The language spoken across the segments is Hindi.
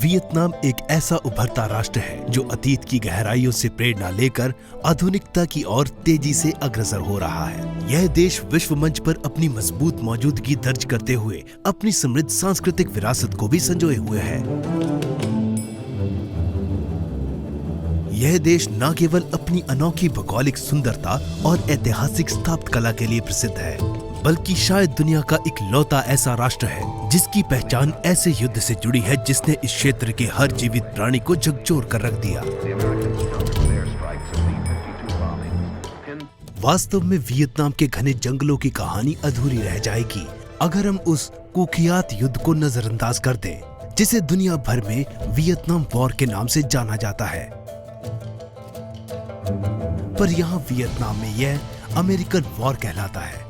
वियतनाम एक ऐसा उभरता राष्ट्र है जो अतीत की गहराइयों से प्रेरणा लेकर आधुनिकता की ओर तेजी से अग्रसर हो रहा है। यह देश विश्व मंच पर अपनी मजबूत मौजूदगी दर्ज करते हुए अपनी समृद्ध सांस्कृतिक विरासत को भी संजोए हुए है। यह देश न केवल अपनी अनोखी भौगोलिक सुंदरता और ऐतिहासिक स्थापत्य कला के लिए प्रसिद्ध है, बल्कि शायद दुनिया का इकलौता ऐसा राष्ट्र है जिसकी पहचान ऐसे युद्ध से जुड़ी है जिसने इस क्षेत्र के हर जीवित प्राणी को झकझोर कर रख दिया। वास्तव में वियतनाम के घने जंगलों की कहानी अधूरी रह जाएगी अगर हम उस कुख्यात युद्ध को नजरअंदाज कर दें जिसे दुनिया भर में वियतनाम वॉर के नाम से जाना जाता है। पर यहाँ वियतनाम में यह अमेरिकन वॉर कहलाता है।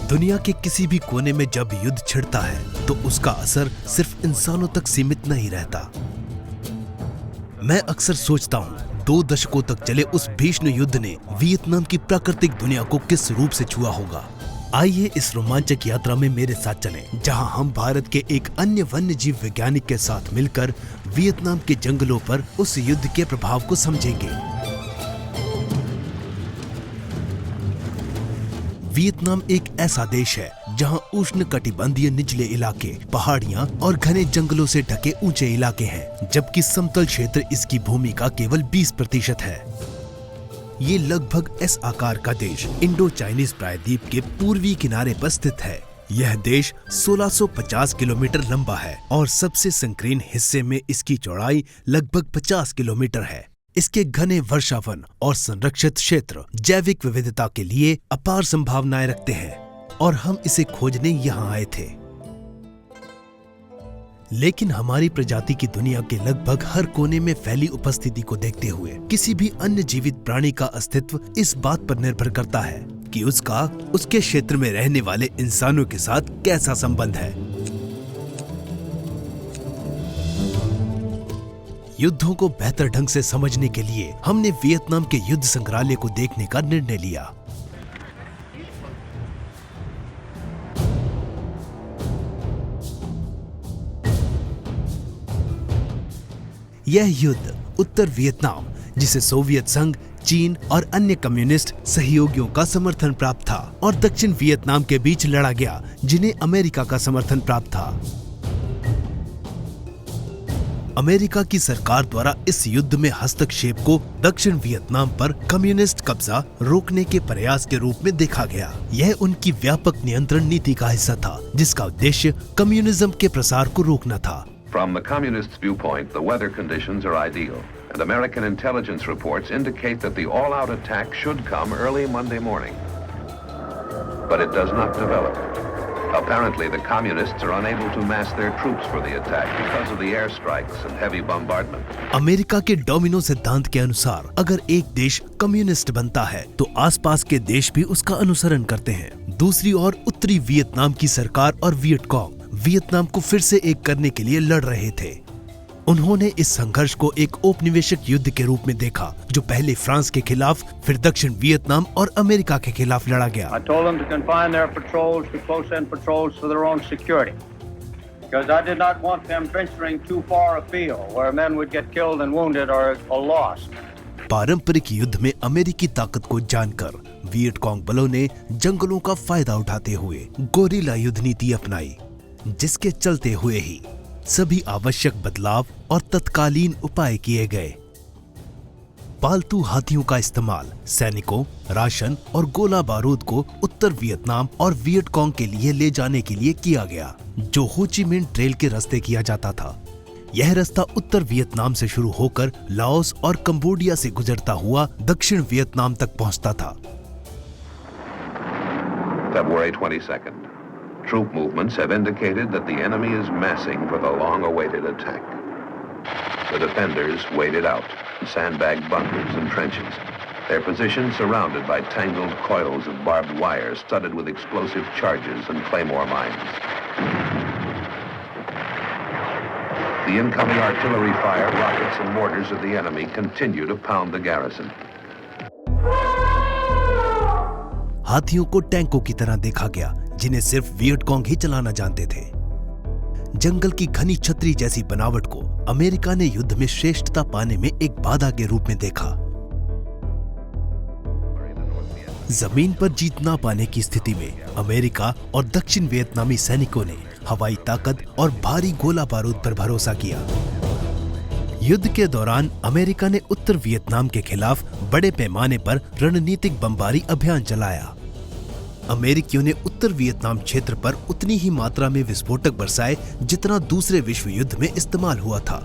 दुनिया के किसी भी कोने में जब युद्ध छिड़ता है तो उसका असर सिर्फ इंसानों तक सीमित नहीं रहता। मैं अक्सर सोचता हूँ 2 दशकों तक चले उस भीषण युद्ध ने वियतनाम की प्राकृतिक दुनिया को किस रूप से छुआ होगा। आइए इस रोमांचक यात्रा में मेरे साथ चलें, जहां हम भारत के एक अन्य वन्य जीव वैज्ञानिक के साथ मिलकर वियतनाम के जंगलों पर उस युद्ध के प्रभाव को समझेंगे। वियतनाम एक ऐसा देश है जहां उष्णकटिबंधीय निचले इलाके, पहाड़ियां और घने जंगलों से ढके ऊंचे इलाके हैं, जबकि समतल क्षेत्र इसकी भूमि का केवल 20% है। ये लगभग एस आकार का देश इंडो चाइनीज प्रायद्वीप के पूर्वी किनारे पर स्थित है। यह देश 1650 किलोमीटर लंबा है और सबसे संकीर्ण हिस्से में इसकी चौड़ाई लगभग 50 किलोमीटर है। इसके घने वर्षावन और संरक्षित क्षेत्र जैविक विविधता के लिए अपार संभावनाएं रखते हैं और हम इसे खोजने यहाँ आए थे। लेकिन हमारी प्रजाति की दुनिया के लगभग हर कोने में फैली उपस्थिति को देखते हुए किसी भी अन्य जीवित प्राणी का अस्तित्व इस बात पर निर्भर करता है कि उसका उसके क्षेत्र में रहने वाले इंसानों के साथ कैसा संबंध है। युद्धों को बेहतर ढंग से समझने के लिए हमने वियतनाम के युद्ध संग्रहालय को देखने का निर्णय लिया। यह युद्ध उत्तर वियतनाम, जिसे सोवियत संघ, चीन और अन्य कम्युनिस्ट सहयोगियों का समर्थन प्राप्त था, और दक्षिण वियतनाम के बीच लड़ा गया, जिन्हें अमेरिका का समर्थन प्राप्त था। अमेरिका की सरकार द्वारा इस युद्ध में हस्तक्षेप को दक्षिण वियतनाम पर कम्युनिस्ट कब्जा रोकने के प्रयास के रूप में देखा गया। यह उनकी व्यापक नियंत्रण नीति का हिस्सा था, जिसका उद्देश्य कम्युनिज्म के प्रसार को रोकना था। From the communists' viewpoint, the weather conditions are ideal, and American intelligence reports indicate that the all-out attack should come early Monday morning. But it does not develop. Apparently, the communists are unable to mass their troops for the attack because of the airstrikes and heavy bombardment. America के डोमिनो सिद्धांत के अनुसार अगर एक देश कम्युनिस्ट बनता है तो आसपास के देश भी उसका अनुसरण करते हैं। दूसरी ओर उत्तरी वियतनाम की सरकार और वियटकॉन्ग वियतनाम को फिर से एक करने के लिए लड़ रहे थे। उन्होंने इस संघर्ष को एक औपनिवेशिक युद्ध के रूप में देखा, जो पहले फ्रांस के खिलाफ, फिर दक्षिण वियतनाम और अमेरिका के खिलाफ लड़ा गया। पारंपरिक युद्ध में अमेरिकी ताकत को जानकर वियटकॉन्ग बलों ने जंगलों का फायदा उठाते हुए गोरिल्ला युद्ध नीति अपनाई, जिसके चलते हुए ही सभी आवश्यक बदलाव और तत्कालीन उपाय किए गए। पालतू हाथियों का इस्तेमाल सैनिकों, राशन और गोला बारूद को उत्तर वियतनाम और वियटकॉन्ग के लिए ले जाने के लिए किया गया, जो हो ची मिन्ह ट्रेल के रास्ते किया जाता था। यह रास्ता उत्तर वियतनाम से शुरू होकर लाओस और कंबोडिया से गुजरता हुआ दक्षिण वियतनाम तक पहुंचता था। February 22nd. Troop movements have indicated that the enemy is massing for the long-awaited attack. The defenders waited out, sandbagged bunkers and trenches, their positions surrounded by tangled coils of barbed wire studded with explosive charges and claymore mines. The incoming artillery fire, rockets and mortars of the enemy continue to pound the garrison. हाथियों को टैंकों की तरह देखा गया, जिन्हें सिर्फ वियटकॉन्ग ही चलाना जानते थे। जंगल की घनी छतरी जैसी बनावट को अमेरिका ने युद्ध में श्रेष्ठता पाने में एक बाधा के रूप में देखा। जमीन पर जीत ना पाने की स्थिति में अमेरिका और दक्षिण वियतनामी सैनिकों ने हवाई ताकत और भारी गोला बारूद पर भरोसा किया। युद्ध के दौरान अमेरिका ने उत्तर वियतनाम के खिलाफ बड़े पैमाने पर रणनीतिक बमबारी अभियान चलाया। अमेरिकियों ने उत्तर वियतनाम क्षेत्र पर उतनी ही मात्रा में विस्फोटक बरसाए जितना दूसरे विश्व युद्ध में इस्तेमाल हुआ था।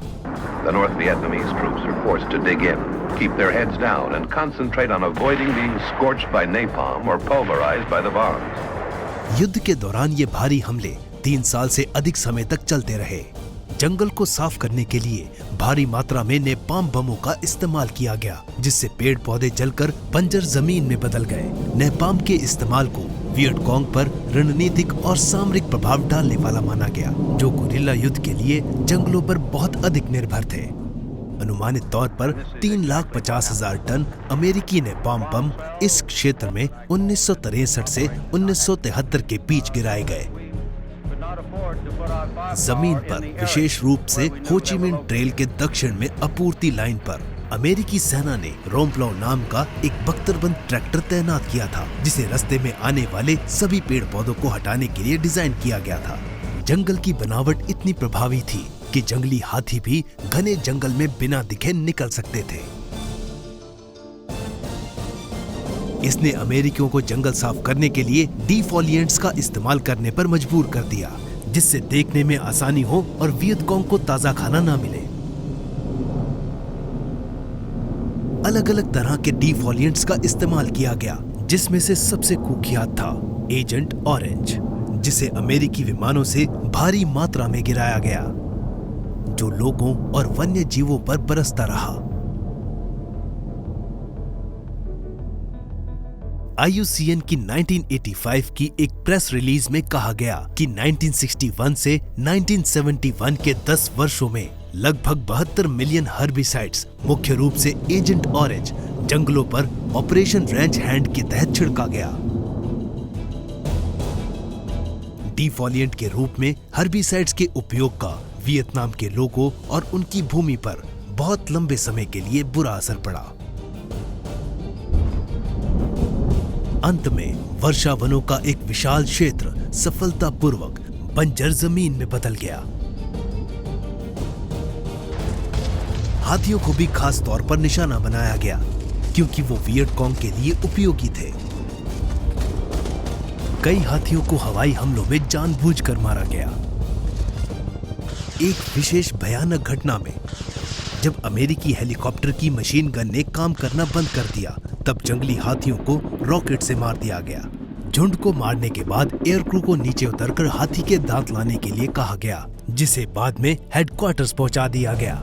The North Vietnamese troops are forced to dig in, keep their heads down, and concentrate on avoiding being scorched by napalm or pulverized by the bombs. युद्ध के दौरान ये भारी हमले 3 साल से अधिक समय तक चलते रहे। जंगल को साफ करने के लिए भारी मात्रा में नेपाम बमों का इस्तेमाल किया गया, जिससे पेड़ पौधे जलकर बंजर जमीन में बदल गए। नेपाम के इस्तेमाल को वियटकॉन्ग पर रणनीतिक और सामरिक प्रभाव डालने वाला माना गया, जो गुरिल्ला युद्ध के लिए जंगलों पर बहुत अधिक निर्भर थे। अनुमानित तौर पर 3,50,000 टन अमेरिकी नेपाम बम इस क्षेत्र में 1963 से 1973 के बीच गिराए गए। जमीन पर, विशेष रूप से हो ची मिन्ह ट्रेल के दक्षिण में आपूर्ति लाइन पर, अमेरिकी सेना ने रोम्प्लाओ नाम का एक बख्तरबंद ट्रैक्टर तैनात किया था, जिसे रास्ते में आने वाले सभी पेड़ पौधों को हटाने के लिए डिजाइन किया गया था। जंगल की बनावट इतनी प्रभावी थी कि जंगली हाथी भी घने जंगल में बिना दिखे निकल सकते थे। इसने अमेरिकियों को जंगल साफ करने के लिए डिफोलिएंट्स का इस्तेमाल करने पर मजबूर कर दिया, जिससे देखने में आसानी हो और वियतकॉन्ग को ताजा खाना ना मिले। अलग अलग तरह के डिफोलिएंट्स का इस्तेमाल किया गया, जिसमें से सबसे कुख्यात था एजेंट ऑरेंज, जिसे अमेरिकी विमानों से भारी मात्रा में गिराया गया, जो लोगों और वन्य जीवों पर बरसता रहा। IUCN की 1985 की एक प्रेस रिलीज में कहा गया कि 1961 से 1971 के 10 वर्षों में लगभग 72 मिलियन हर्बिसाइड्स, मुख्य रूप से एजेंट ऑरेंज, जंगलों पर ऑपरेशन रैंच हैंड के तहत छिड़का गया। डिफोलिएंट के रूप में हर्बिसाइड्स के उपयोग का वियतनाम के लोगों और उनकी भूमि पर बहुत लंबे समय के लिए बुरा असर पड़ा। अंत में वर्षावनों का एक विशाल क्षेत्र सफलतापूर्वक बंजर जमीन में बदल गया। हाथियों को भी खास तौर पर निशाना बनाया गया, क्योंकि वो वियटकॉन्ग के लिए उपयोगी थे। कई हाथियों को हवाई हमलों में जानबूझकर मारा गया। एक विशेष भयानक घटना में जब अमेरिकी हेलीकॉप्टर की मशीन गन ने काम करना बंद कर दिया, तब जंगली हाथियों को रॉकेट से मार दिया गया। झुंड को मारने के बाद एयर क्रू को नीचे उतरकर हाथी के दांत लाने के लिए कहा गया, जिसे बाद में हेडक्वार्टर्स पहुंचा दिया गया।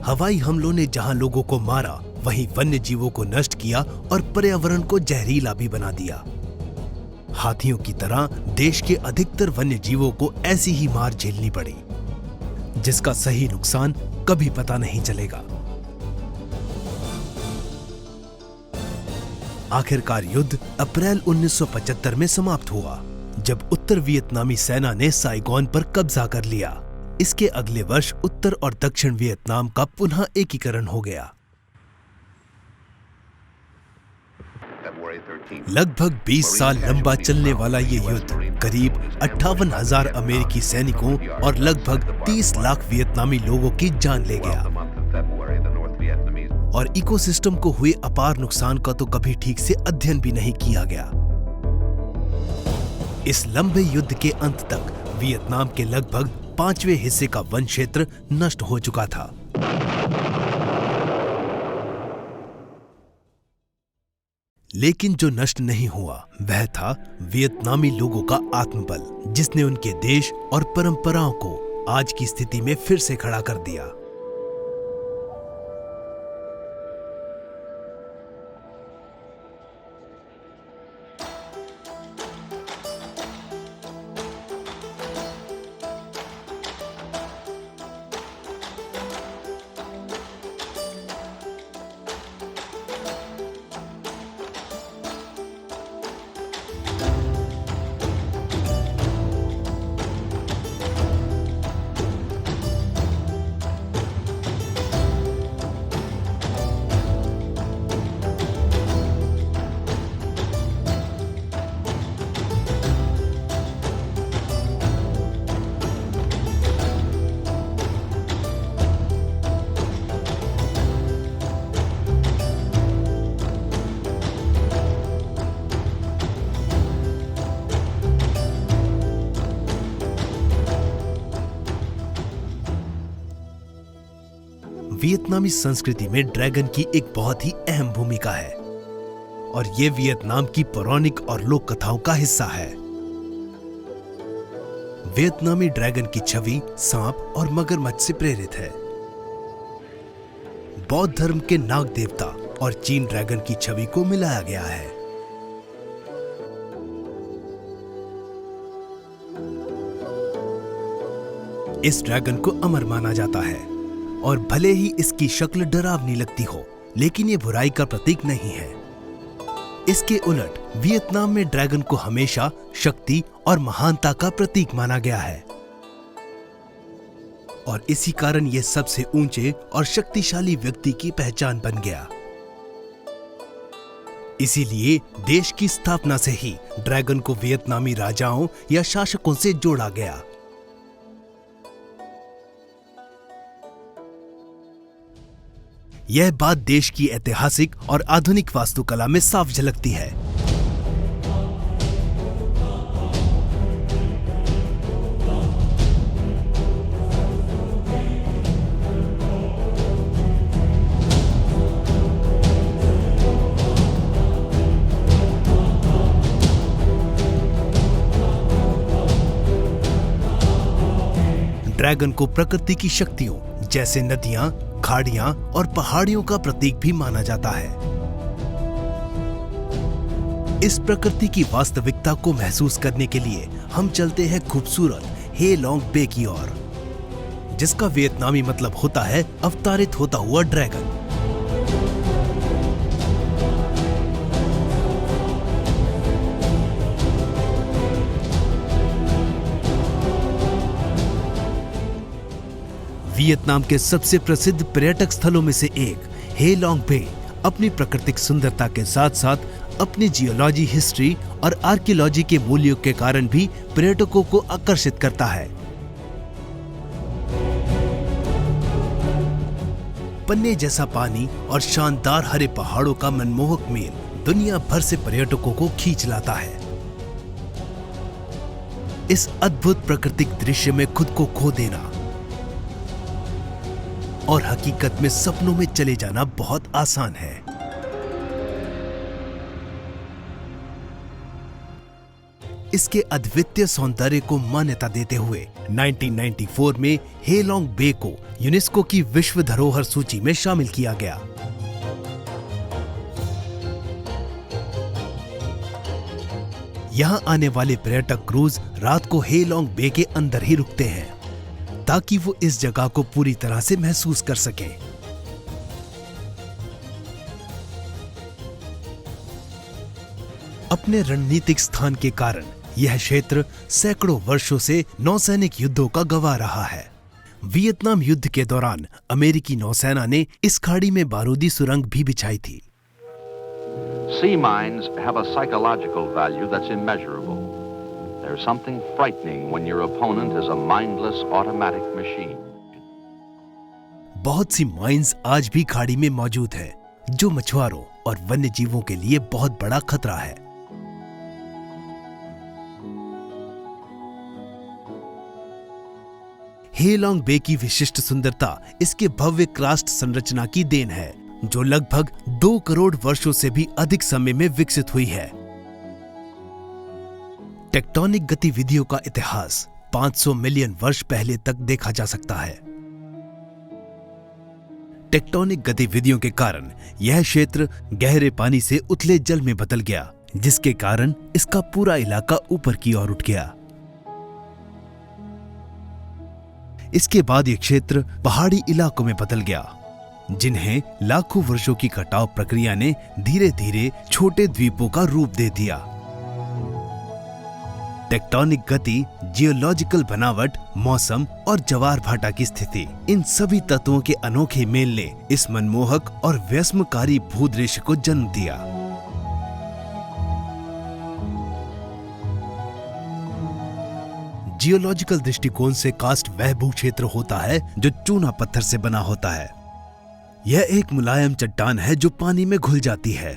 हवाई हमलों ने जहां लोगों को मारा, वहीं वन्य जीवों को नष्ट किया और पर्यावरण को जहरीला भी बना दिया। हाथियों की तरह देश के अधिकतर वन्य जीवों को ऐसी ही मार झेलनी पड़ी, जिसका सही नुकसान कभी पता नहीं चलेगा। आखिरकार युद्ध अप्रैल 1975 में समाप्त हुआ, जब उत्तर वियतनामी सेना ने साइगोन पर कब्जा कर लिया। इसके अगले वर्ष उत्तर और दक्षिण वियतनाम का पुनः एकीकरण हो गया। लगभग 20 साल लंबा चलने वाला ये युद्ध करीब 58,000 अमेरिकी सैनिकों और लगभग 30 लाख वियतनामी लोगों की जान ले गया, और इकोसिस्टम को हुए अपार नुकसान का तो कभी ठीक से अध्ययन भी नहीं किया गया। इस लंबे युद्ध के अंत तक वियतनाम के लगभग 5वें हिस्से का वन क्षेत्र नष्ट हो चुका था। लेकिन जो नष्ट नहीं हुआ वह था वियतनामी लोगों का आत्मबल, जिसने उनके देश और परंपराओं को आज की स्थिति में फिर से खड़ा कर दिया। वियतनामी संस्कृति में ड्रैगन की एक बहुत ही अहम भूमिका है और ये वियतनाम की पौराणिक और लोक कथाओं का हिस्सा है। वियतनामी ड्रैगन की छवि सांप और मगरमच्छ से प्रेरित है। बौद्ध धर्म के नाग देवता और चीन ड्रैगन की छवि को मिलाया गया है। इस ड्रैगन को अमर माना जाता है और भले ही इसकी शक्ल डरावनी लगती हो, लेकिन ये बुराई का प्रतीक नहीं है। इसके उलट वियतनाम में ड्रैगन को हमेशा शक्ति और महानता का प्रतीक माना गया है और इसी कारण यह सबसे ऊंचे और शक्तिशाली व्यक्ति की पहचान बन गया। इसीलिए देश की स्थापना से ही ड्रैगन को वियतनामी राजाओं या शासकों से जोड़ा गया। यह बात देश की ऐतिहासिक और आधुनिक वास्तुकला में साफ झलकती है। ड्रैगन को प्रकृति की शक्तियों जैसे नदियां, खाड़ियां और पहाड़ियों का प्रतीक भी माना जाता है। इस प्रकृति की वास्तविकता को महसूस करने के लिए हम चलते हैं खूबसूरत हे लॉन्ग बे की ओर, जिसका वियतनामी मतलब होता है अवतारित होता हुआ ड्रैगन। वियतनाम के सबसे प्रसिद्ध पर्यटक स्थलों में से एक हे लॉन्ग बे अपनी प्राकृतिक सुंदरता के साथ साथ अपनी जियोलॉजी, हिस्ट्री और आर्कियोलॉजी के मूल्यों के कारण भी पर्यटकों को आकर्षित करता है। पन्ने जैसा पानी और शानदार हरे पहाड़ों का मनमोहक मेल दुनिया भर से पर्यटकों को खींच लाता है। इस अद्भुत प्राकृतिक दृश्य में खुद को खो देना और हकीकत में सपनों में चले जाना बहुत आसान है। इसके अद्वितीय सौंदर्य को मान्यता देते हुए 1994 में हे लॉन्ग बे को यूनेस्को की विश्व धरोहर सूची में शामिल किया गया। यहां आने वाले पर्यटक क्रूज रात को हे लॉन्ग बे के अंदर ही रुकते हैं ताकि वो इस जगह को पूरी तरह से महसूस कर सकें। अपने रणनीतिक स्थान के कारण यह क्षेत्र सैकड़ों वर्षों से नौसैनिक युद्धों का गवाह रहा है। वियतनाम युद्ध के दौरान अमेरिकी नौसेना ने इस खाड़ी में बारूदी सुरंग भी बिछाई थी। Sea mines have a psychological value that's immeasurable. There's something frightening when your opponent is a mindless automatic machine. बहुत सी माइंस आज भी खाड़ी में मौजूद है, जो मछुआरों और वन्य जीवों के लिए बहुत बड़ा खतरा है। हे लॉन्ग बे की विशिष्ट सुंदरता इसके भव्य क्रास्ट संरचना की देन है, जो लगभग 2 करोड़ वर्षों से भी अधिक समय में विकसित हुई है। टेक्टोनिक गतिविधियों का इतिहास 500 मिलियन वर्ष पहले तक देखा जा सकता है। टेक्टोनिक गतिविधियों के कारण यह क्षेत्र गहरे पानी से उथले जल में बदल गया, जिसके कारण इसका पूरा इलाका ऊपर की ओर उठ गया। इसके बाद यह क्षेत्र पहाड़ी इलाकों में बदल गया, जिन्हें लाखों वर्षों की कटाव प्रक्रिया ने धीरे धीरे छोटे द्वीपों का रूप दे दिया। टेक्टोनिक गति, जियोलॉजिकल बनावट, मौसम और ज्वार भाटा की स्थिति, इन सभी तत्वों के अनोखे मेल ने इस मनमोहक और व्यस्मकारी भूदृश्य को जन्म दिया। जियोलॉजिकल दृष्टिकोण से कास्ट वह भूक्षेत्र होता है जो चूना पत्थर से बना होता है। यह एक मुलायम चट्टान है जो पानी में घुल जाती है।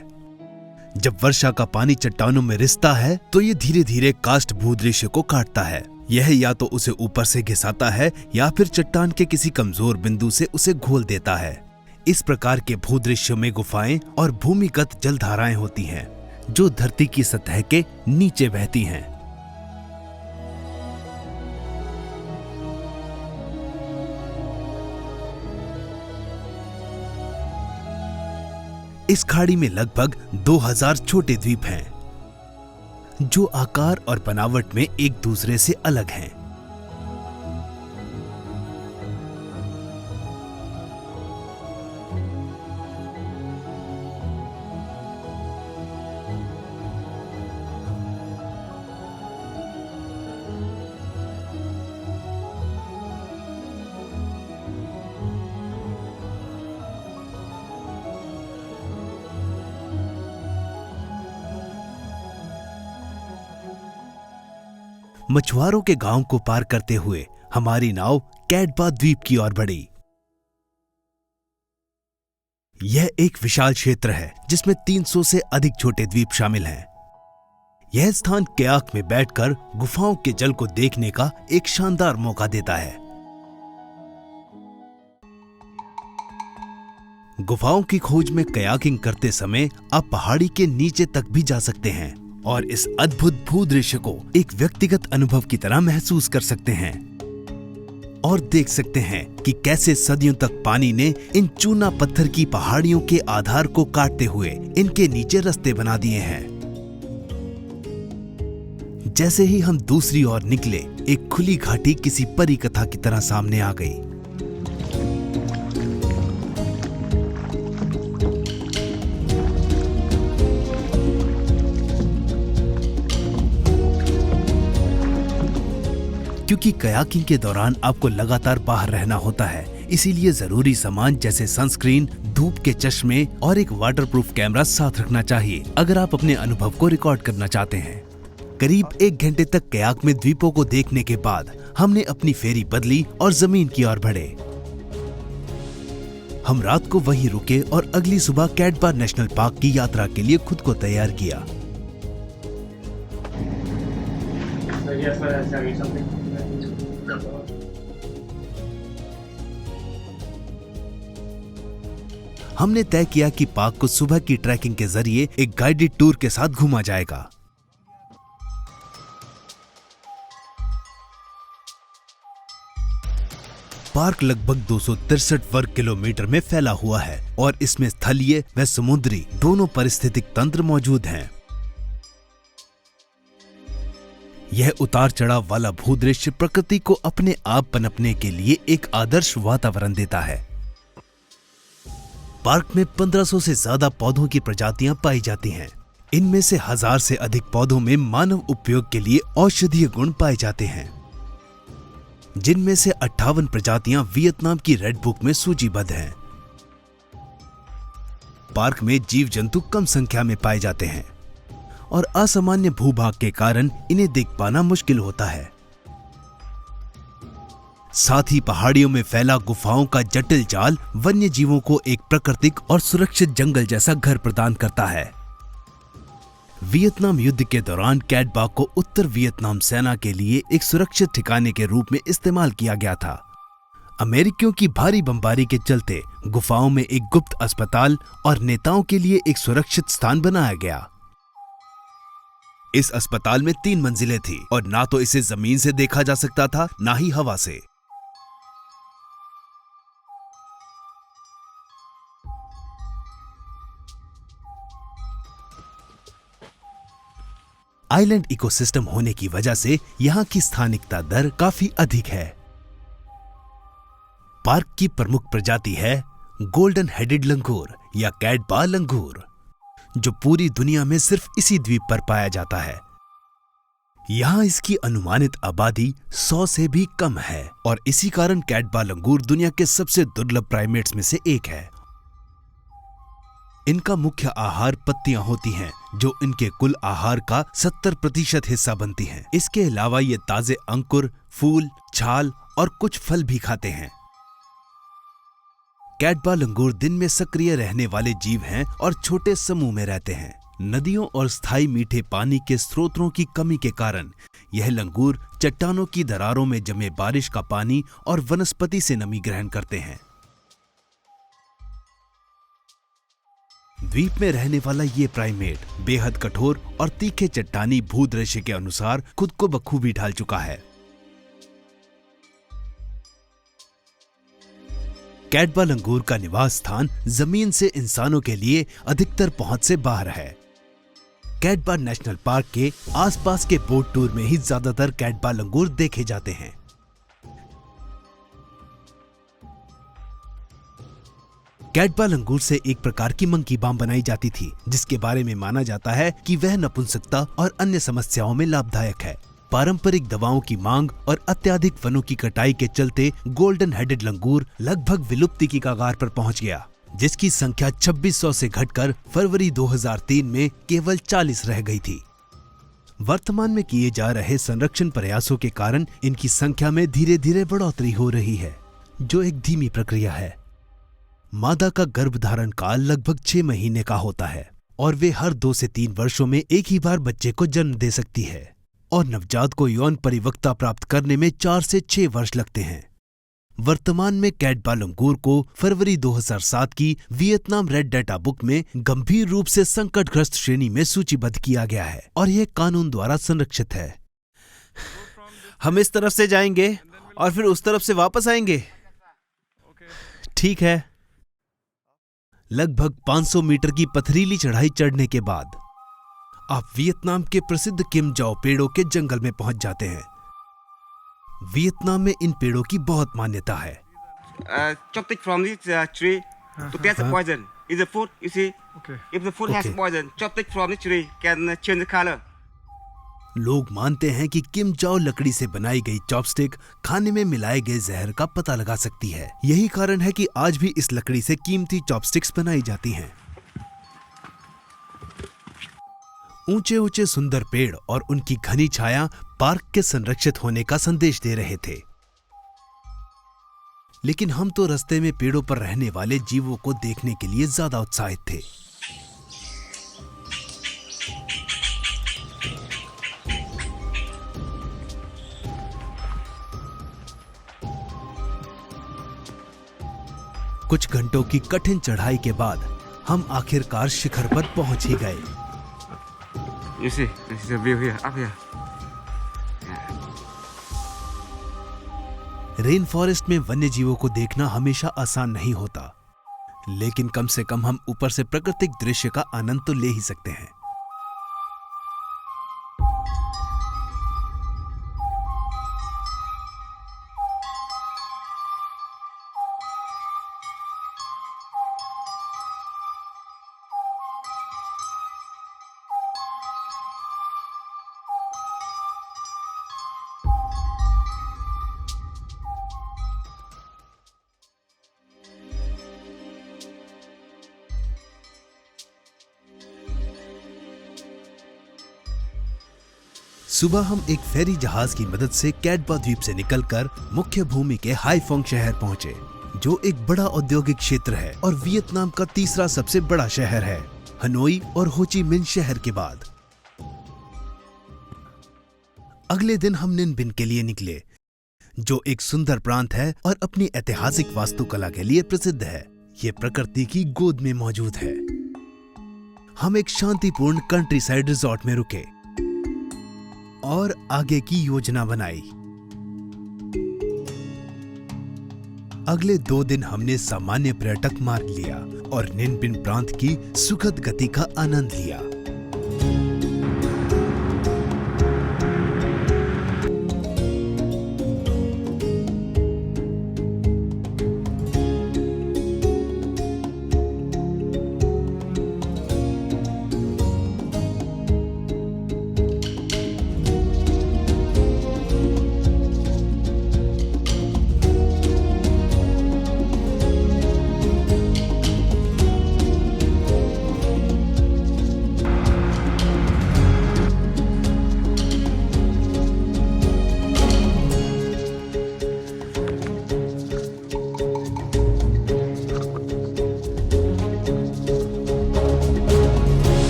जब वर्षा का पानी चट्टानों में रिसता है तो ये धीरे धीरे कास्ट भूदृश्य को काटता है। यह या तो उसे ऊपर से घिसाता है या फिर चट्टान के किसी कमजोर बिंदु से उसे घोल देता है। इस प्रकार के भूदृश्य में गुफाएं और भूमिगत जलधाराएं होती हैं, जो धरती की सतह के नीचे बहती हैं। इस खाड़ी में लगभग 2000 छोटे द्वीप हैं, जो आकार और बनावट में एक दूसरे से अलग हैं। मछुआरों के गांव को पार करते हुए हमारी नाव कैटबा द्वीप की ओर बढ़ी। यह एक विशाल क्षेत्र है जिसमें 300 से अधिक छोटे द्वीप शामिल हैं। यह स्थान कयाक में बैठकर गुफाओं के जल को देखने का एक शानदार मौका देता है। गुफाओं की खोज में कयाकिंग करते समय आप पहाड़ी के नीचे तक भी जा सकते हैं और इस अद्भुत भूदृश्य को एक व्यक्तिगत अनुभव की तरह महसूस कर सकते हैं और देख सकते हैं कि कैसे सदियों तक पानी ने इन चूना पत्थर की पहाड़ियों के आधार को काटते हुए इनके नीचे रास्ते बना दिए हैं। जैसे ही हम दूसरी ओर निकले, एक खुली घाटी किसी परी कथा की तरह सामने आ गई। क्योंकि कयाकिंग के दौरान आपको लगातार बाहर रहना होता है, इसीलिए जरूरी सामान जैसे सनस्क्रीन, धूप के चश्मे और एक वाटरप्रूफ कैमरा साथ रखना चाहिए अगर आप अपने अनुभव को रिकॉर्ड करना चाहते हैं। करीब 1 घंटे तक कयाक में द्वीपों को देखने के बाद हमने अपनी फेरी बदली और जमीन की ओर बढ़े। हम रात को वहीं रुके और अगली सुबह कैटबा नेशनल पार्क की यात्रा के लिए खुद को तैयार किया। हमने तय किया कि पार्क को सुबह की ट्रैकिंग के जरिए एक गाइडेड टूर के साथ घूमा जाएगा। पार्क लगभग 263 वर्ग किलोमीटर में फैला हुआ है और इसमें स्थलीय व समुद्री दोनों पारिस्थितिक तंत्र मौजूद हैं। यह उतार चढ़ाव वाला भूदृश्य प्रकृति को अपने आप पनपने के लिए एक आदर्श वातावरण देता है। पार्क में 1500 से ज्यादा पौधों की प्रजातियां पाई जाती हैं। इनमें से 1000 से अधिक पौधों में मानव उपयोग के लिए औषधीय गुण पाए जाते हैं, जिनमें से 58 प्रजातियां वियतनाम की रेड बुक में सूचीबद्ध हैं। पार्क में जीव जंतु कम संख्या में पाए जाते हैं और असामान्य भूभाग के कारण इन्हें देख पाना मुश्किल होता है। साथ ही पहाड़ियों में फैला गुफाओं का जटिल जाल वन्य जीवों को एक प्राकृतिक और सुरक्षित जंगल जैसा घर प्रदान करता है। वियतनाम युद्ध के दौरान कैटबा को उत्तर वियतनाम सेना के लिए एक सुरक्षित ठिकाने के रूप में इस्तेमाल किया गया था। अमेरिकियों की भारी बमबारी के चलते गुफाओं में एक गुप्त अस्पताल और नेताओं के लिए एक सुरक्षित स्थान बनाया गया। इस अस्पताल में 3 मंजिलें थी और ना तो इसे जमीन से देखा जा सकता था, ना ही हवा से। आइलैंड इकोसिस्टम होने की वजह से यहाँ की स्थानिकता दर काफी अधिक है। पार्क की प्रमुख प्रजाति है गोल्डन हेडेड लंगूर या कैटबा लंगूर, जो पूरी दुनिया में सिर्फ इसी द्वीप पर पाया जाता है। यहाँ इसकी अनुमानित आबादी 100 से भी कम है और इसी कारण कैटबा लंगूर दुनिया के सबसे दुर्लभ प्राइमेट्स में से एक है। इनका मुख्य आहार पत्तियां होती हैं, जो इनके कुल आहार का 70% हिस्सा बनती हैं। इसके अलावा ये ताजे अंकुर, फूल, छाल और कुछ फल भी खाते हैं। कैटबा लंगूर दिन में सक्रिय रहने वाले जीव हैं और छोटे समूह में रहते हैं। नदियों और स्थायी मीठे पानी के स्रोतों की कमी के कारण यह लंगूर चट्टानों की दरारों में जमे बारिश का पानी और वनस्पति से नमी ग्रहण करते हैं। द्वीप में रहने वाला ये प्राइमेट बेहद कठोर और तीखे चट्टानी भूदृश्य के अनुसार खुद को बखूबी ढाल चुका है। कैटबा लंगूर का निवास स्थान जमीन से इंसानों के लिए अधिकतर पहुंच से बाहर है। कैटबा नेशनल पार्क के आसपास के बोट टूर में ही ज्यादातर कैटबा लंगूर देखे जाते हैं। कैटबा लंगूर से एक प्रकार की मंकी बाम बनाई जाती थी, जिसके बारे में माना जाता है कि वह नपुंसकता और अन्य समस्याओं में लाभदायक है। पारंपरिक दवाओं की मांग और अत्यधिक वनों की कटाई के चलते गोल्डन हेडेड लंगूर लगभग विलुप्ति की कगार पर पहुंच गया, जिसकी संख्या 2600 से घटकर फरवरी 2003 में केवल 40 रह गई थी। वर्तमान में किए जा रहे संरक्षण प्रयासों के कारण इनकी संख्या में धीरे धीरे बढ़ोतरी हो रही है, जो एक धीमी प्रक्रिया है। मादा का गर्भधारण काल लगभग 6 महीने का होता है और वे हर 2 से 3 वर्षों में एक ही बार बच्चे को जन्म दे सकती है और नवजात को यौन परिपक्वता प्राप्त करने में 4 से 6 वर्ष लगते हैं। वर्तमान में कैटबा लंगूर को फरवरी 2007 की वियतनाम रेड डाटा बुक में गंभीर रूप से संकटग्रस्त श्रेणी में सूचीबद्ध किया गया है और यह कानून द्वारा संरक्षित है। हम इस तरफ से जाएंगे और फिर उस तरफ से वापस आएंगे। ठीक है। लगभग 500 मीटर की पथरीली चढ़ाई चढ़ने के बाद आप वियतनाम के प्रसिद्ध किम जाओ पेड़ों के जंगल में पहुंच जाते हैं। वियतनाम में इन पेड़ों की बहुत मान्यता है। Chopstick from this tree to test the poison. If the food, you see, if the food has poison, chopstick from this tree can change the color. लोग मानते हैं कि किम जाओ लकड़ी से बनाई गई चॉपस्टिक खाने में मिलाए गए जहर का पता लगा सकती है। यही कारण है कि आज भी इस लकड़ी से कीमती चॉपस्टिक्स बनाई जाती हैं। ऊंचे ऊंचे सुंदर पेड़ और उनकी घनी छाया पार्क के संरक्षित होने का संदेश दे रहे थे, लेकिन हम तो रास्ते में पेड़ों पर रहने वाले जीवों को देखने के लिए ज्यादा उत्साहित थे। कुछ घंटों की कठिन चढ़ाई के बाद हम आखिरकार शिखर पर पहुंच ही गए। You see, this is the view here, up here. Rain forest में वन्य जीवों को देखना हमेशा आसान नहीं होता, लेकिन कम से कम हम ऊपर से प्राकृतिक दृश्य का आनंद तो ले ही सकते हैं। सुबह हम एक फेरी जहाज की मदद से कैटबा द्वीप से निकलकर मुख्य भूमि के हाईफोंग शहर पहुंचे, जो एक बड़ा औद्योगिक क्षेत्र है और वियतनाम का तीसरा सबसे बड़ा शहर है, हनोई और हो ची मिन्ह शहर के बाद। अगले दिन हम निन बिन के लिए निकले, जो एक सुंदर प्रांत है और अपनी ऐतिहासिक वास्तुकला के लिए प्रसिद्ध है। ये प्रकृति की गोद में मौजूद है। हम एक शांतिपूर्ण कंट्री साइड रिजॉर्ट में रुके और आगे की योजना बनाई। अगले 2 दिन हमने सामान्य पर्यटक मार्ग लिया और निन बिन प्रांत की सुखद गति का आनंद लिया।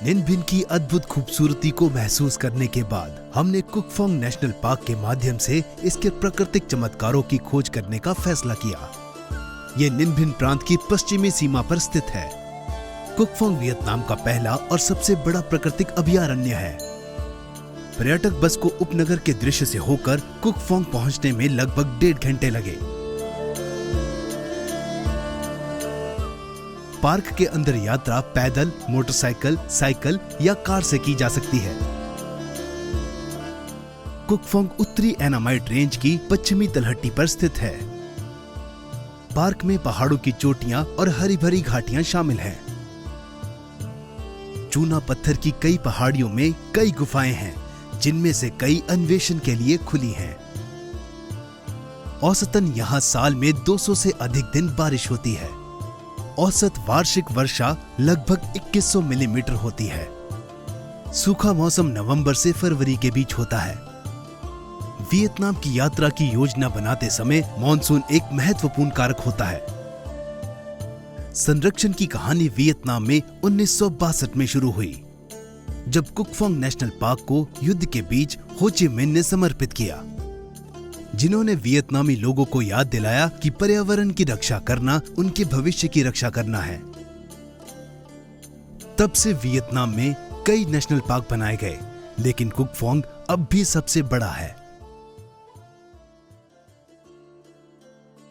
निन भिन की अद्भुत खूबसूरती को महसूस करने के बाद हमने कुक फोंग नेशनल पार्क के माध्यम से इसके प्राकृतिक चमत्कारों की खोज करने का फैसला किया। ये निन भिन प्रांत की पश्चिमी सीमा पर स्थित है। कुक फोंग वियतनाम का पहला और सबसे बड़ा प्राकृतिक अभयारण्य है। पर्यटक बस को उपनगर के दृश्य से होकर कुक फोंग पहुंचने में लगभग 1.5 घंटे लगे। पार्क के अंदर यात्रा पैदल, मोटरसाइकिल, साइकिल या कार से की जा सकती है। कुक फोंग उत्तरी एनामाइट रेंज की पश्चिमी तलहटी पर स्थित है। पार्क में पहाड़ों की चोटियां और हरी भरी घाटियां शामिल हैं। चूना पत्थर की कई पहाड़ियों में कई गुफाएं हैं, जिनमें से कई अन्वेषण के लिए खुली हैं। औसतन यहाँ साल में 200 से अधिक दिन बारिश होती है। औसत वार्षिक वर्षा लगभग 2100 मिलीमीटर होती है। सूखा मौसम नवंबर से फरवरी के बीच होता है। वियतनाम की यात्रा की योजना बनाते समय मॉनसून एक महत्वपूर्ण कारक होता है। संरक्षण की कहानी वियतनाम में 1962 में शुरू हुई, जब कुक फोंग नेशनल पार्क को युद्ध के बीच हो ची मिन्ह ने समर्पित किया, जिन्होंने वियतनामी लोगों को याद दिलाया कि पर्यावरण की रक्षा करना उनके भविष्य की रक्षा करना है। तब से वियतनाम में कई नेशनल पार्क बनाए गए, लेकिन कुक फोंग अब भी सबसे बड़ा है।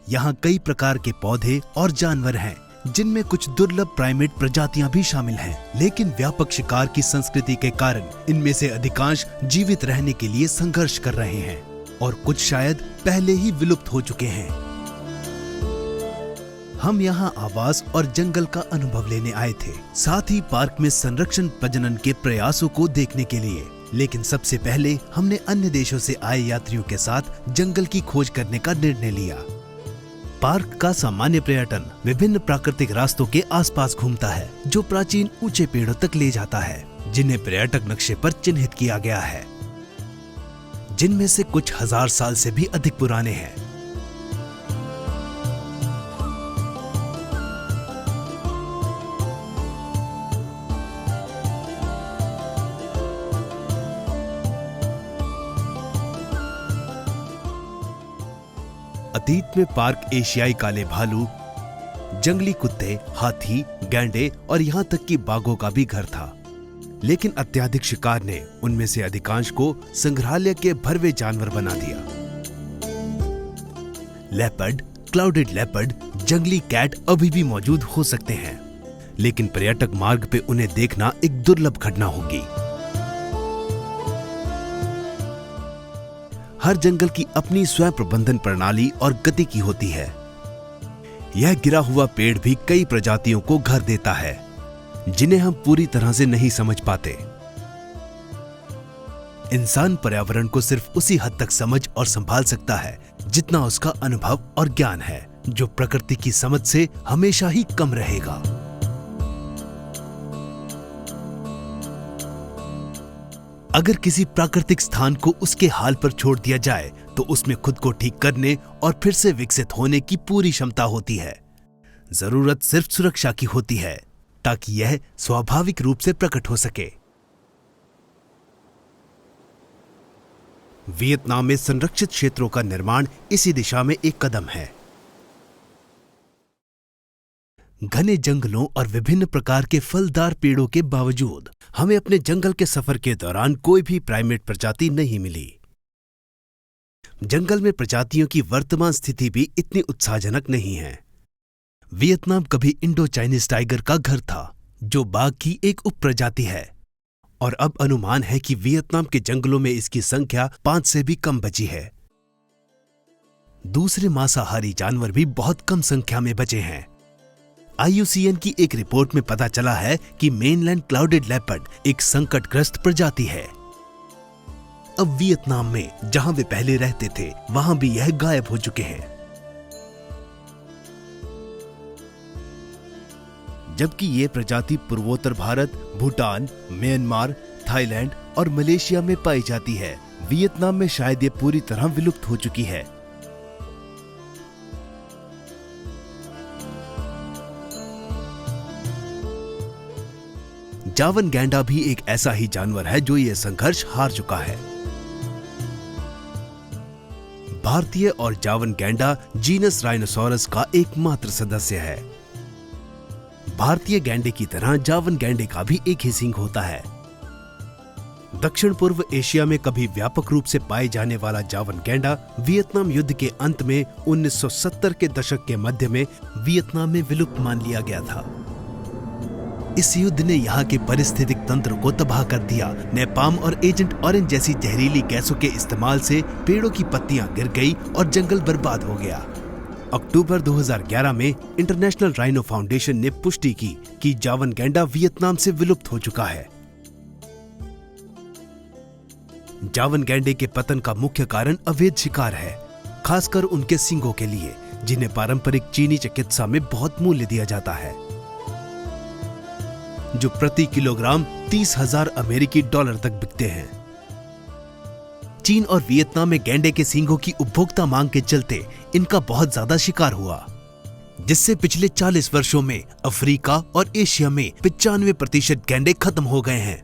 यहाँ कई प्रकार के पौधे और जानवर हैं, जिनमें कुछ दुर्लभ प्राइमेट प्रजातियां भी शामिल हैं, लेकिन व्यापक शिकार की संस्कृति के कारण इनमें से अधिकांश जीवित रहने के लिए संघर्ष कर रहे हैं और कुछ शायद पहले ही विलुप्त हो चुके हैं। हम यहाँ आवास और जंगल का अनुभव लेने आए थे, साथ ही पार्क में संरक्षण प्रजनन के प्रयासों को देखने के लिए। लेकिन सबसे पहले हमने अन्य देशों से आए यात्रियों के साथ जंगल की खोज करने का निर्णय लिया। पार्क का सामान्य पर्यटन विभिन्न प्राकृतिक रास्तों के आसपास घूमता है, जो प्राचीन ऊंचे पेड़ों तक ले जाता है, जिन्हें पर्यटक नक्शे पर चिन्हित किया गया है, जिनमें से कुछ 1000 साल से भी अधिक पुराने हैं। अतीत में पार्क एशियाई काले भालू, जंगली कुत्ते, हाथी, गैंडे और यहाँ तक कि बाघों का भी घर था। लेकिन अत्यधिक शिकार ने उनमें से अधिकांश को संग्रहालय के भरवे जानवर बना दिया। लेपर्ड, क्लाउडेड लेपर्ड, जंगली कैट अभी भी मौजूद हो सकते हैं, लेकिन पर्यटक मार्ग पे उन्हें देखना एक दुर्लभ घटना होगी। हर जंगल की अपनी स्वयं प्रबंधन प्रणाली और गति की होती है। यह गिरा हुआ पेड़ भी कई प्रजातियों को घर देता है, जिन्हें हम पूरी तरह से नहीं समझ पाते। इंसान पर्यावरण को सिर्फ उसी हद तक समझ और संभाल सकता है जितना उसका अनुभव और ज्ञान है, जो प्रकृति की समझ से हमेशा ही कम रहेगा। अगर किसी प्राकृतिक स्थान को उसके हाल पर छोड़ दिया जाए तो उसमें खुद को ठीक करने और फिर से विकसित होने की पूरी क्षमता होती है। जरूरत सिर्फ सुरक्षा की होती है, ताकि यह स्वाभाविक रूप से प्रकट हो सके। वियतनाम में संरक्षित क्षेत्रों का निर्माण इसी दिशा में एक कदम है। घने जंगलों और विभिन्न प्रकार के फलदार पेड़ों के बावजूद हमें अपने जंगल के सफर के दौरान कोई भी प्राइमेट प्रजाति नहीं मिली। जंगल में प्रजातियों की वर्तमान स्थिति भी इतनी उत्साहजनक नहीं है। वियतनाम कभी इंडो चाइनीज टाइगर का घर था, जो बाघ की एक उपप्रजाति है, और अब अनुमान है कि वियतनाम के जंगलों में इसकी संख्या 5 से भी कम बची है। दूसरे मांसाहारी जानवर भी बहुत कम संख्या में बचे हैं। IUCN की एक रिपोर्ट में पता चला है कि मेनलैंड क्लाउडेड लेपर्ड एक संकटग्रस्त प्रजाति है। अब वियतनाम में जहां वे पहले रहते थे, वहां भी यह गायब हो चुके हैं। जबकि ये प्रजाति पूर्वोत्तर भारत, भूटान, म्यांमार, थाईलैंड और मलेशिया में पाई जाती है, वियतनाम में शायद ये पूरी तरह विलुप्त हो चुकी है। जावन गैंडा भी एक ऐसा ही जानवर है जो ये संघर्ष हार चुका है। भारतीय और जावन गैंडा जीनस राइनोसोरस का एकमात्र सदस्य है। भारतीय गैंडे की तरह जावन गैंडे का भी एक ही सींग होता है। दक्षिण पूर्व एशिया में कभी व्यापक रूप से पाए जाने वाला जावन गैंडा वियतनाम युद्ध के अंत में 1970 के दशक के मध्य में वियतनाम में विलुप्त मान लिया गया था। इस युद्ध ने यहाँ के पारिस्थितिक तंत्र को तबाह कर दिया। नैपाम और एजेंट ऑरेंज जैसी जहरीली गैसों के इस्तेमाल से पेड़ों की पत्तियां गिर गई और जंगल बर्बाद हो गया। अक्टूबर 2011 में इंटरनेशनल राइनो फाउंडेशन ने पुष्टि की कि जावन गैंडा वियतनाम से विलुप्त हो चुका है। जावन गैंडे के पतन का मुख्य कारण अवैध शिकार है, खासकर उनके सींगों के लिए, जिन्हें पारंपरिक चीनी चिकित्सा में बहुत मूल्य दिया जाता है, जो प्रति किलोग्राम 30,000 अमेरिकी डॉलर तक बिकते हैं। चीन और वियतनाम में गैंडे के सींगों की उपभोक्ता मांग के चलते इनका बहुत ज्यादा शिकार हुआ, जिससे पिछले 40 वर्षों में अफ्रीका और एशिया में 95% गैंडे खत्म हो गए हैं।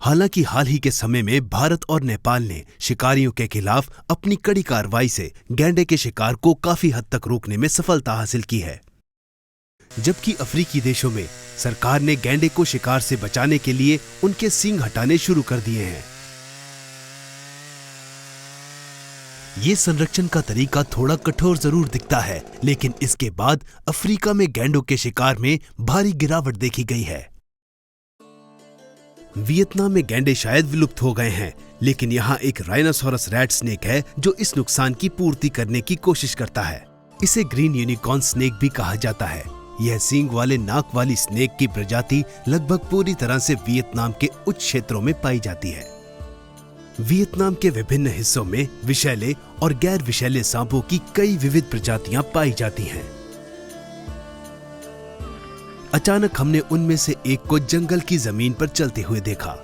हालांकि हाल ही के समय में भारत और नेपाल ने शिकारियों के खिलाफ अपनी कड़ी कार्रवाई से गैंडे के शिकार को काफी हद तक रोकने में सफलता हासिल की है, जबकि अफ्रीकी देशों में सरकार ने गैंडे को शिकार से बचाने के लिए उनके सींग हटाने शुरू कर दिए हैं। ये संरक्षण का तरीका थोड़ा कठोर जरूर दिखता है, लेकिन इसके बाद अफ्रीका में गैंडों के शिकार में भारी गिरावट देखी गई है। वियतनाम में गैंडे शायद विलुप्त हो गए हैं, लेकिन यहाँ एक राइनोसोरस रैट स्नेक है जो इस नुकसान की पूर्ति करने की कोशिश करता है। इसे ग्रीन यूनिकॉर्न स्नेक भी कहा जाता है। यह सींग वाले नाक वाली स्नेक की प्रजाति लगभग पूरी तरह से वियतनाम के उच्च क्षेत्रों में पाई जाती है। वियतनाम के विभिन्न हिस्सों में विषैले और गैर विषैले सांपों की कई विविध प्रजातियां पाई जाती हैं। अचानक हमने उनमें से एक को जंगल की जमीन पर चलते हुए देखा।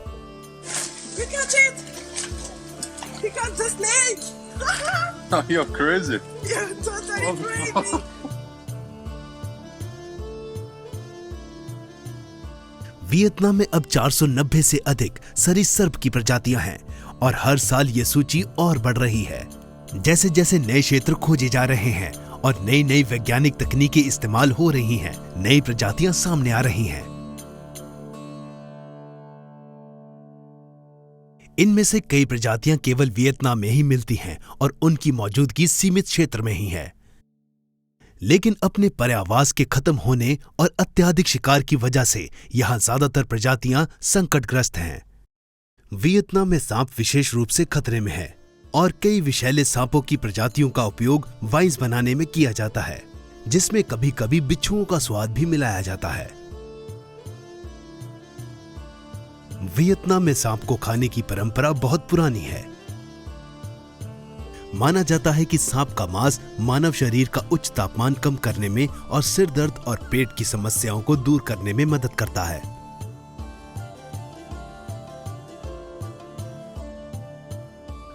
Oh, you're crazy. Yeah, totally crazy. Vietnam में अब 490 से अधिक सरीसृप की प्रजातियां हैं और हर साल ये सूची और बढ़ रही है। जैसे जैसे नए क्षेत्र खोजे जा रहे हैं और नई नई वैज्ञानिक तकनीकें इस्तेमाल हो रही हैं, नई प्रजातियां सामने आ रही हैं। इनमें से कई प्रजातियां केवल वियतनाम में ही मिलती हैं और उनकी मौजूदगी सीमित क्षेत्र में ही है। लेकिन अपने पर्यावास के खत्म होने और अत्यधिक शिकार की वजह से यहां ज्यादातर प्रजातियां संकटग्रस्त हैं। वियतनाम में सांप विशेष रूप से खतरे में है और कई विषैले सांपों की प्रजातियों का उपयोग वाइन्स बनाने में किया जाता है, जिसमें कभी कभी बिच्छुओं का स्वाद भी मिलाया जाता है। वियतनाम में सांप को खाने की परंपरा बहुत पुरानी है। माना जाता है कि सांप का मांस मानव शरीर का उच्च तापमान कम करने में और सिर दर्द और पेट की समस्याओं को दूर करने में मदद करता है।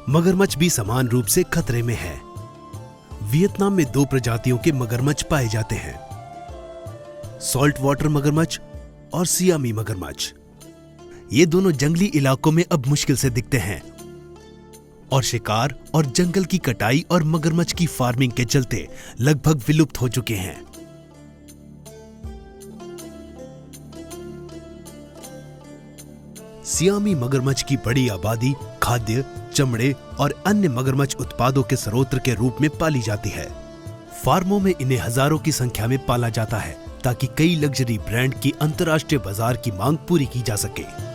मगरमच्छ भी समान रूप से खतरे में है। वियतनाम में 2 प्रजातियों के मगरमच्छ पाए जाते हैं, सॉल्ट वाटर मगरमच्छ और सियामी मगरमच्छ। ये दोनों जंगली इलाकों में अब मुश्किल से दिखते हैं और शिकार और जंगल की कटाई और मगरमच्छ की फार्मिंग के चलते लगभग विलुप्त हो चुके हैं। सियामी मगरमच्छ की बड़ी आबादी खाद्य, चमड़े और अन्य मगरमच्छ उत्पादों के स्रोत के रूप में पाली जाती है। फार्मों में इन्हें हजारों की संख्या में पाला जाता है ताकि कई लग्जरी ब्रांड की अंतर्राष्ट्रीय बाजार की मांग पूरी की जा सके।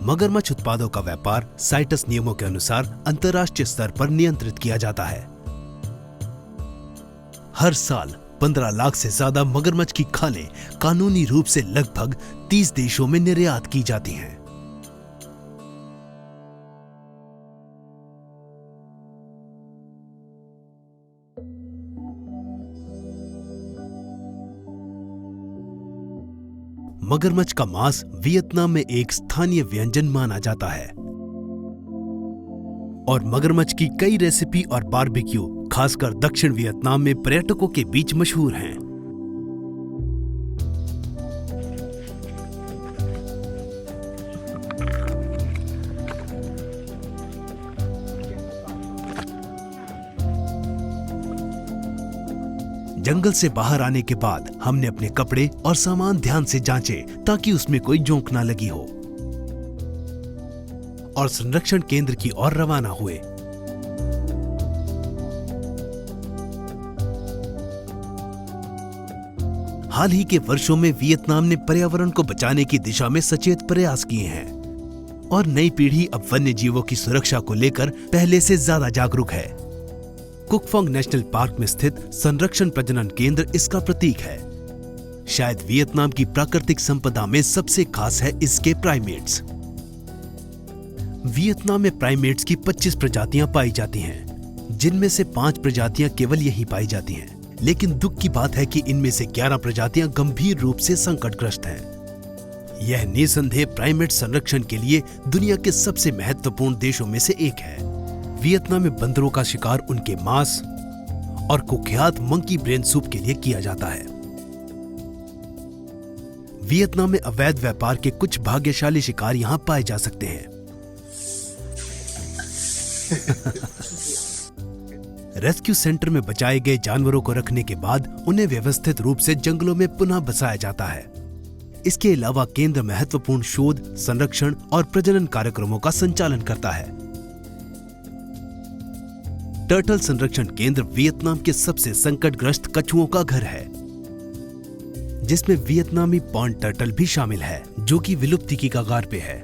मगरमच्छ उत्पादों का व्यापार साइटस नियमों के अनुसार अंतर्राष्ट्रीय स्तर पर नियंत्रित किया जाता है। हर साल 15 लाख से ज्यादा मगरमच्छ की खालें कानूनी रूप से लगभग 30 देशों में निर्यात की जाती हैं। मगरमच्छ का मांस वियतनाम में एक स्थानीय व्यंजन माना जाता है और मगरमच्छ की कई रेसिपी और बारबेक्यू खासकर दक्षिण वियतनाम में पर्यटकों के बीच मशहूर हैं। जंगल से बाहर आने के बाद हमने अपने कपड़े और सामान ध्यान से जांचे ताकि उसमें कोई जोंक ना लगी हो, और संरक्षण केंद्र की ओर रवाना हुए। हाल ही के वर्षों में वियतनाम ने पर्यावरण को बचाने की दिशा में सचेत प्रयास किए हैं और नई पीढ़ी अब वन्य जीवों की सुरक्षा को लेकर पहले से ज्यादा जागरूक है। कुक फोंग नेशनल पार्क में स्थित संरक्षण प्रजनन केंद्र इसका प्रतीक है। शायद वियतनाम की प्राकृतिक संपदा में सबसे खास है इसके प्राइमेट्स। वियतनाम में प्राइमेट्स की 25 प्रजातियां पाई जाती हैं, जिनमें से 5 प्रजातियां केवल यहीं पाई जाती हैं। लेकिन दुख की बात है कि इनमें से 11 प्रजातियां गंभीर रूप से संकटग्रस्त हैं। यह निसंदेह प्राइमेट संरक्षण के लिए दुनिया के सबसे महत्वपूर्ण देशों में से एक है। वियतनाम में बंदरों का शिकार उनके मांस और कुख्यात मंकी ब्रेन सूप के लिए किया जाता है। वियतनाम में अवैध व्यापार के कुछ भाग्यशाली शिकार यहां पाए जा सकते हैं। रेस्क्यू सेंटर में बचाए गए जानवरों को रखने के बाद उन्हें व्यवस्थित रूप से जंगलों में पुनः बसाया जाता है। इसके अलावा केंद्र महत्वपूर्ण शोध, संरक्षण और प्रजनन कार्यक्रमों का संचालन करता है। टर्टल संरक्षण केंद्र वियतनाम के सबसे संकटग्रस्त कछुओं का घर है, जिसमें वियतनामी पॉन्ड टर्टल भी शामिल है, जो कि विलुप्ति की कगार पे है।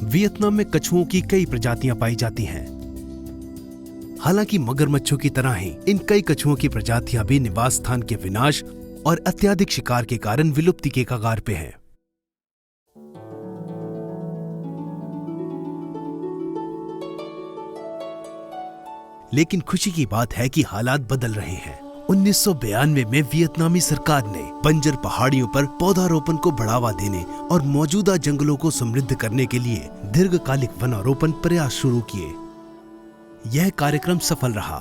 वियतनाम में कछुओं की कई प्रजातियां पाई जाती हैं। हालांकि मगरमच्छों की तरह ही इन कई कछुओं की प्रजातियां भी निवास स्थान के विनाश और अत्यधिक शिकार के कारण विलुप्ति के कगार पे हैं। लेकिन खुशी की बात है कि हालात बदल रहे हैं। 1992 में वियतनामी सरकार ने बंजर पहाड़ियों पर पौधारोपण को बढ़ावा देने और मौजूदा जंगलों को समृद्ध करने के लिए दीर्घकालिक वनारोपण प्रयास शुरू किए। यह कार्यक्रम सफल रहा।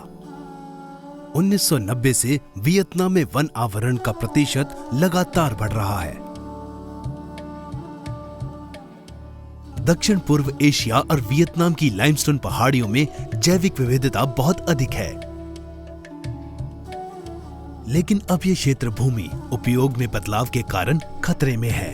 1990 से वियतनाम में वन आवरण का प्रतिशत लगातार बढ़ रहा है। दक्षिण पूर्व एशिया और वियतनाम की लाइमस्टोन पहाड़ियों में जैविक विविधता बहुत अधिक है। लेकिन अब ये क्षेत्र भूमि उपयोग में बदलाव के कारण खतरे में है।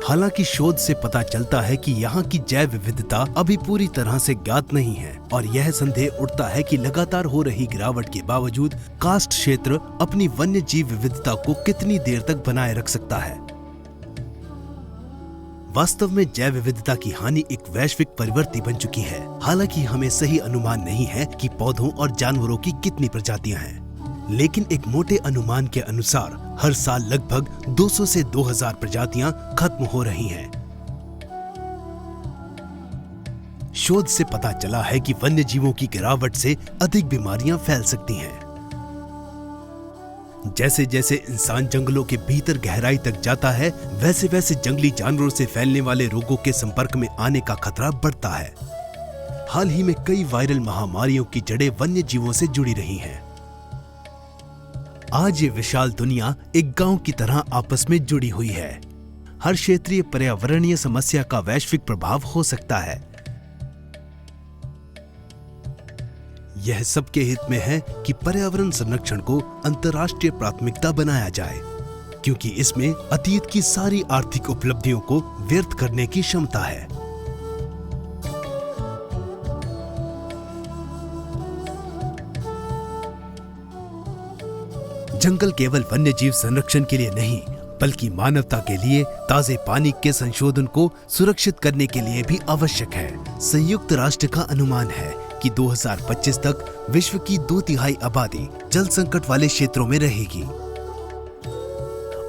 हालांकि शोध से पता चलता है कि यहाँ की जैव विविधता अभी पूरी तरह से ज्ञात नहीं है और यह संदेह उठता है कि लगातार हो रही गिरावट के बावजूद कास्ट क्षेत्र अपनी वन्य जीव विविधता को कितनी देर तक बनाए रख सकता है। वास्तव में जैव विविधता की हानि एक वैश्विक प्रवृत्ति बन चुकी है। हालांकि हमें सही अनुमान नहीं है कि पौधों और जानवरों की कितनी प्रजातियां हैं, लेकिन एक मोटे अनुमान के अनुसार हर साल लगभग 200 से 2000 प्रजातियां खत्म हो रही हैं। शोध से पता चला है कि वन्य जीवों की गिरावट से अधिक बीमारियां फैल सकती हैं। जैसे जैसे इंसान जंगलों के भीतर गहराई तक जाता है, वैसे वैसे जंगली जानवरों से फैलने वाले रोगों के संपर्क में आने का खतरा बढ़ता है। हाल ही में कई वायरल महामारियों की जड़ें वन्य जीवों से जुड़ी रही हैं। आज ये विशाल दुनिया एक गांव की तरह आपस में जुड़ी हुई है। हर क्षेत्रीय पर्यावरणीय समस्या का वैश्विक प्रभाव हो सकता है। यह सबके हित में है कि पर्यावरण संरक्षण को अंतर्राष्ट्रीय प्राथमिकता बनाया जाए, क्योंकि इसमें अतीत की सारी आर्थिक उपलब्धियों को व्यर्थ करने की क्षमता है। जंगल केवल वन्य जीव संरक्षण के लिए नहीं, बल्कि मानवता के लिए ताजे पानी के संशोधन को सुरक्षित करने के लिए भी आवश्यक है। संयुक्त राष्ट्र का अनुमान है कि 2025 तक विश्व की 2/3 आबादी जल संकट वाले क्षेत्रों में रहेगी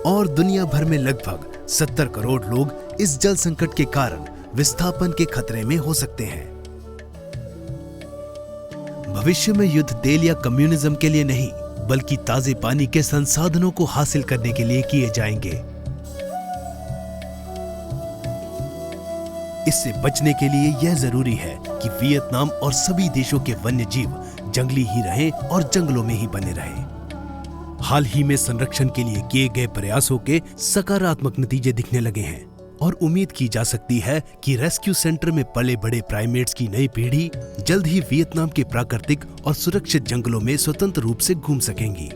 और दुनिया भर में लगभग 70 करोड़ लोग इस जल संकट के कारण विस्थापन के खतरे में हो सकते हैं। भविष्य में युद्ध तेल या कम्युनिज्म के लिए नहीं, बल्कि ताजे पानी के संसाधनों को हासिल करने के लिए किए जाएंगे। इससे बचने के लिए यह जरूरी है कि वियतनाम और सभी देशों के वन्य जीव जंगली ही रहें और जंगलों में ही बने रहें। हाल ही में संरक्षण के लिए किए गए प्रयासों के सकारात्मक नतीजे दिखने लगे हैं और उम्मीद की जा सकती है कि रेस्क्यू सेंटर में पले बड़े प्राइमेट्स की नई पीढ़ी जल्द ही वियतनाम के प्राकृतिक और सुरक्षित जंगलों में स्वतंत्र रूप से घूम सकेंगी।